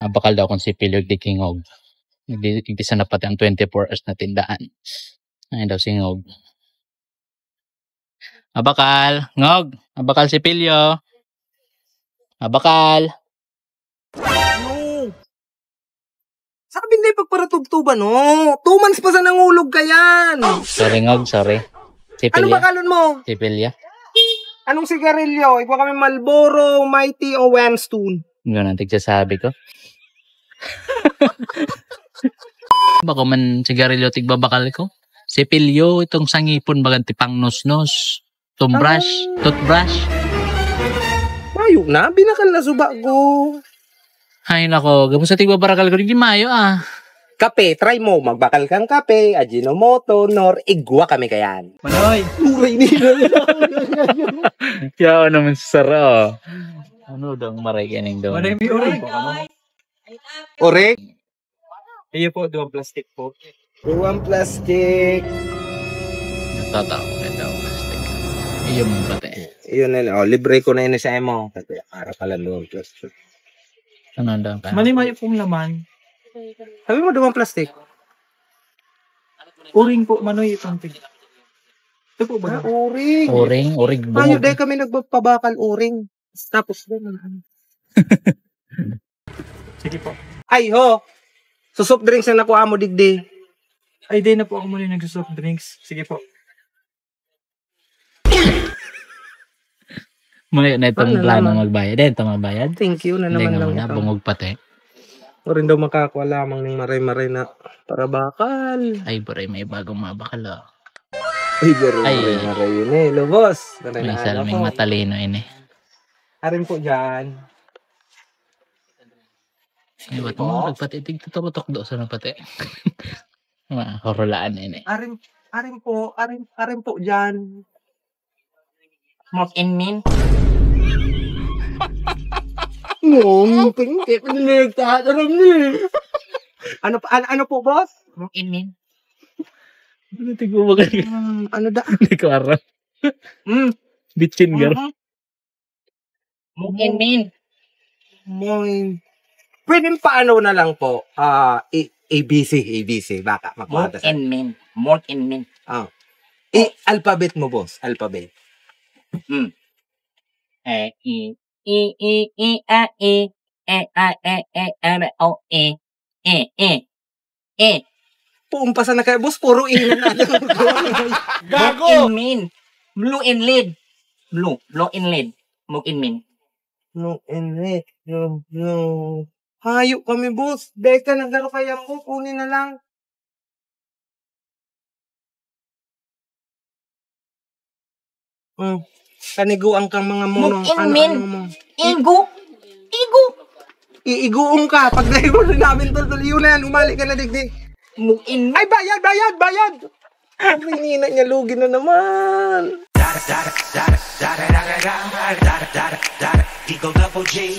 Abakal daw kung si Pilog di Kingog. Nagdikisa na pati ang 24 hours na tindaan. Ay daw si Ngog. Abakal, Ngog. Abakal si Pilyo. Abakal. No. Sabi na ipagparatugtuban, no? 2 months pa sa nangulog ka yan. Sorry, Ngog, sorry. Si Ano Pilya. bakalon mo? Si Pilya. Anong sigarilyo? Ikaw kami Marlboro, Mighty o Winston? Yun ang tigsasabi ko. Bako man sigarilyo tigbabakal ko. Si Pilyo, itong sangipon baganti pang nos-nos. Toothbrush. Mayo na, binakal na suba ko. Ay nako, gamo sa tigbabarakal ko, di mayo ah. Kape, try mo. Magbakal kang kape, Ajinomoto, nor igwa kami kayan. Manoy! Uray nila. Kaya naman sara. Ano daw maray kaning daw? Manoy, may orig po kamo. Orek? Iyo po, 2 plastic po. 2 plastic. Tataw ka daw. Iyo mong pati. Iyon na, libre ko na yun sa emo. Kasi para pala 2 plastic. Ano daw ka? Manoy, may pong laman. Sabi mo 2 plastic? Uring po, Manoy, itong tig. Ito po ba? Uring. Uring Tayo bungog. dahil kami nagpapabakal uring. Tapos doon. Sige po. Ay ho! Soft drinks na nakuha mo digdi. Ay, di na po ako muli nagsusoft drinks. Sige po. May na itong Ano plano naman? magbayad. Ito magbayad. Thank you na Hindi naman nga lang muna, ito. bungog pati. O rin daw makakuha lamang ng maray-maray na para bakal. Ay, buray, may bagong mabakal oh. Ay, garo Ay. maray-maray yun eh. Lubos. May salaming matalino ini. Arin po dyan. Ay, ba't mo nagpati? Tigtutok-tok do sa napati. Mga horulaan ini. Arin po dyan. Smoke in min. Ngong, pingkit. Nagtataram niya. Ano po, boss? Smoke in min. Ano tigbo ba kayo? Ano da? Hindi ko aram. Bitchin garo. Smoke in min. Moin. Pwede paano na lang po? ABC. Baka makuha Smoke sa. in min. Smoke in min. Alphabet mo, boss. Alphabet. E, I, A, E, R, O, E. Puumpasa na kayo, boss. Puro ina na. Smoke in min. Blue in lead. Blue in lead. Smoke in min. No. Hayop kami, boss. Dahil ka nagdaro kaya mo, kunin na lang. Kaniguan kang mga mono. Muk-in-min. Igo. Iiguong ka. Pag dahil mo rin namin tuloy na yan, umali ka na digdi. Muk-in. Ay, bayad! Rinina niya, lugi na naman. Eagle double G.